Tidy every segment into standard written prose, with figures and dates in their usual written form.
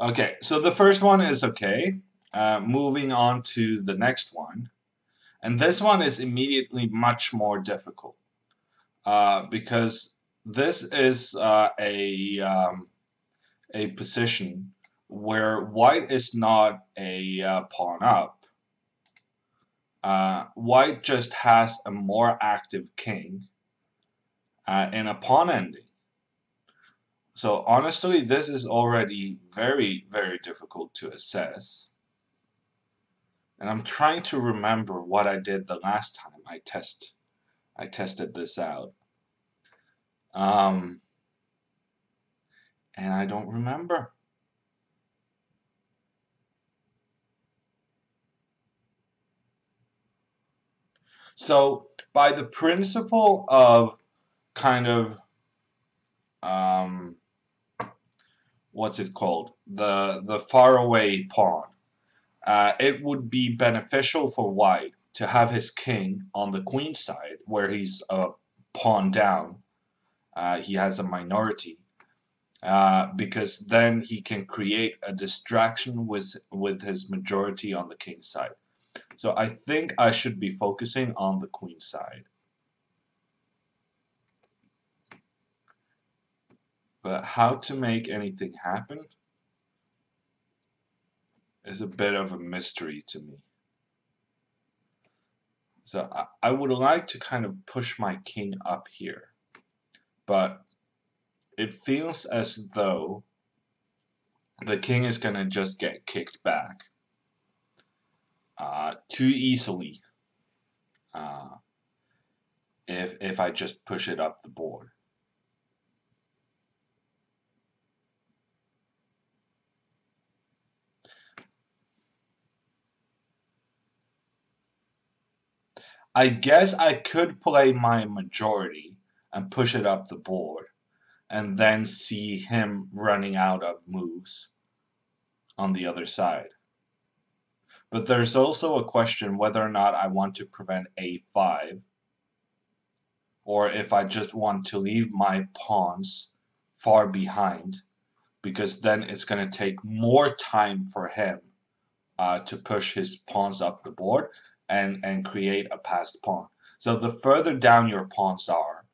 Okay, so the first one is okay. Moving on to the next one. And this one is immediately much more difficult because this is a position where white is not a pawn up. White just has a more active king and a pawn ending. So honestly, this is already very, very difficult to assess. And I'm trying to remember what I did the last time I tested this out. Um, and I don't remember. So by the principle of kind of um, what's it called? The faraway pawn. It would be beneficial for white to have his king on the queen side where he's a pawn down. He has a minority. Because then he can create a distraction with his majority on the king side. So I think I should be focusing on the queen side. But how to make anything happen is a bit of a mystery to me. So I would like to kind of push my king up here, but it feels as though the king is gonna just get kicked back too easily uh, if I just push it up the board. I guess I could play my majority and push it up the board and then see him running out of moves on the other side. But there's also a question whether or not I want to prevent a5 or if I just want to leave my pawns far behind because then it's going to take more time for him to push his pawns up the board and create a passed pawn. So the further down your pawns are,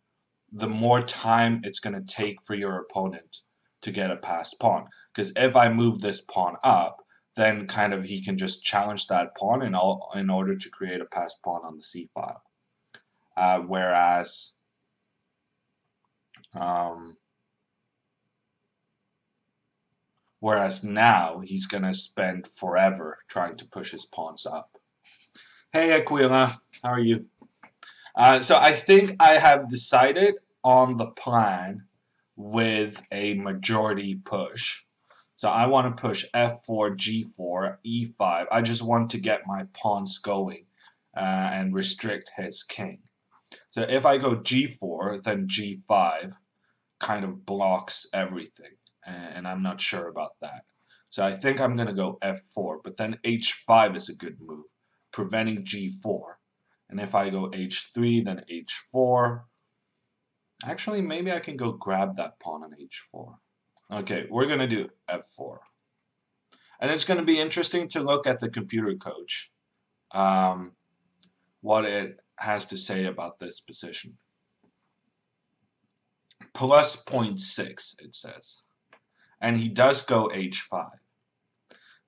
the more time it's going to take for your opponent to get a passed pawn. Because if I move this pawn up, then kind of he can just challenge that pawn in order to create a passed pawn on the c file. Whereas um, whereas now he's going to spend forever trying to push his pawns up. Hey Aquila, how are you? So I think I have decided on the plan with a majority push. So I want to push f4, g4, e5. I just want to get my pawns going and restrict his king. So if I go g4, then g5 kind of blocks everything, and I'm not sure about that. So I think I'm going to go f4, but then h5 is a good move, preventing g4. And if I go h3, then h4. Actually, maybe I can go grab that pawn on h4. Okay, we're going to do f4. And it's going to be interesting to look at the computer coach, um, what it has to say about this position. Plus 0.6, it says. And he does go h5.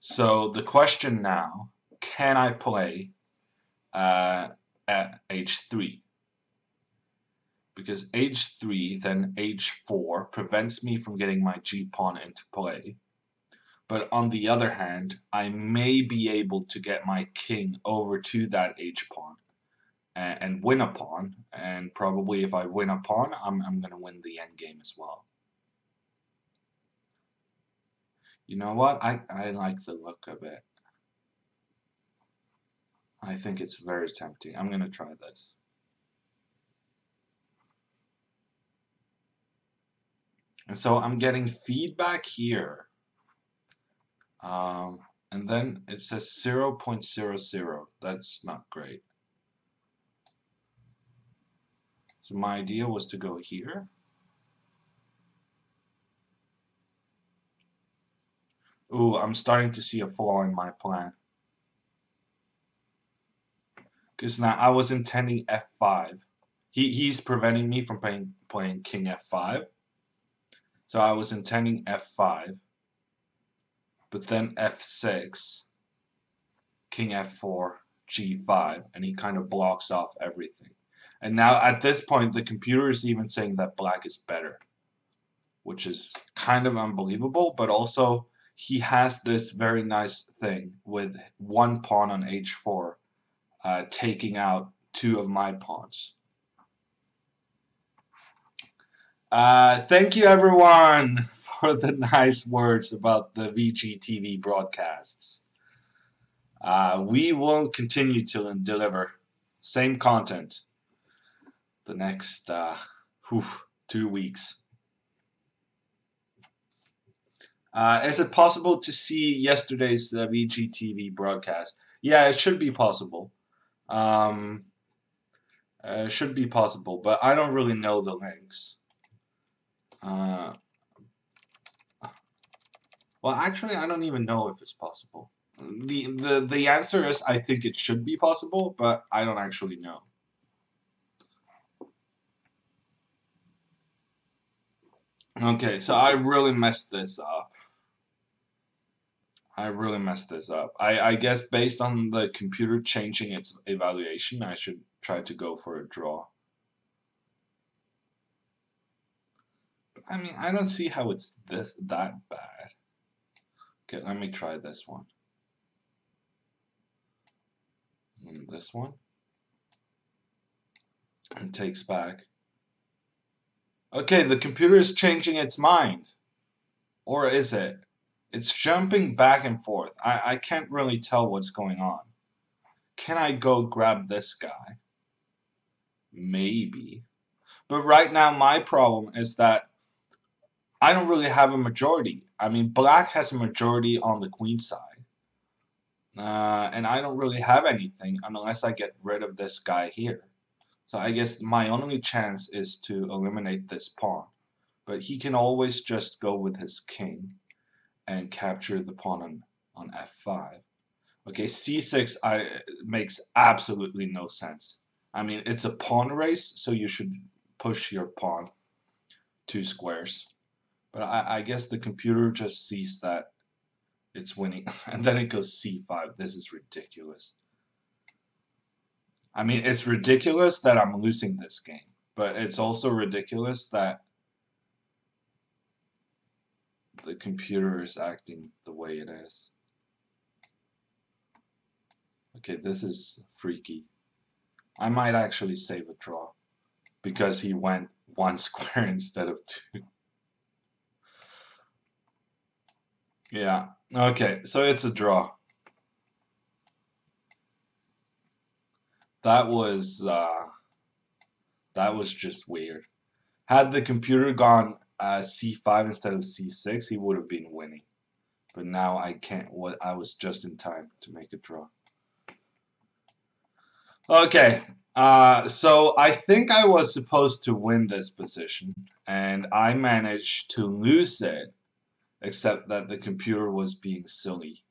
So the question now, can I play at h3? Because h3, then h4 prevents me from getting my g-pawn into play. But on the other hand, I may be able to get my king over to that h-pawn and win a pawn. And probably if I win a pawn, I'm going to win the endgame as well. You know what? I like the look of it. I think it's very tempting. I'm going to try this. And so I'm getting feedback here. And then it says 0.00. That's not great. So my idea was to go here. Ooh, I'm starting to see a flaw in my plan. Because now I was intending f5. He's preventing me from playing king f5. So I was intending f5. But then f6, king f4, g5, and he kind of blocks off everything. And now at this point, the computer is even saying that black is better, which is kind of unbelievable, but also he has this very nice thing with one pawn on h4 taking out two of my pawns. Thank you everyone for the nice words about the VGTV broadcasts. We will continue to deliver same content the next 2 weeks. Is it possible to see yesterday's VGTV broadcast? Yeah, it should be possible. It should be possible, but I don't really know the links. Well, actually, I don't even know if it's possible. The answer is I think it should be possible, but I don't actually know. Okay, so I really messed this up. I guess based on the computer changing its evaluation, I should try to go for a draw. But, I mean, I don't see how it's that bad. Okay, let me try this one. And this one. And takes back. Okay, the computer is changing its mind. Or is it? It's jumping back and forth. I can't really tell what's going on. Can I go grab this guy? Maybe. But right now my problem is that I don't really have a majority. I mean, black has a majority on the queen side. And I don't really have anything unless I get rid of this guy here. So I guess my only chance is to eliminate this pawn. But he can always just go with his king and capture the pawn on f5. Okay, c6 makes absolutely no sense. I mean, it's a pawn race, so you should push your pawn 2 squares. But I guess the computer just sees that it's winning, and then it goes c5. This is ridiculous. I mean, it's ridiculous that I'm losing this game, but it's also ridiculous that the computer is acting the way it is. Okay, this is freaky. I might actually save a draw because he went 1 square instead of 2. Yeah, okay, so it's a draw. That was just weird. Had the computer gone c5 instead of c6, he would have been winning. But now I can't. I was just in time to make a draw. Okay, so I think I was supposed to win this position, and I managed to lose it, except that the computer was being silly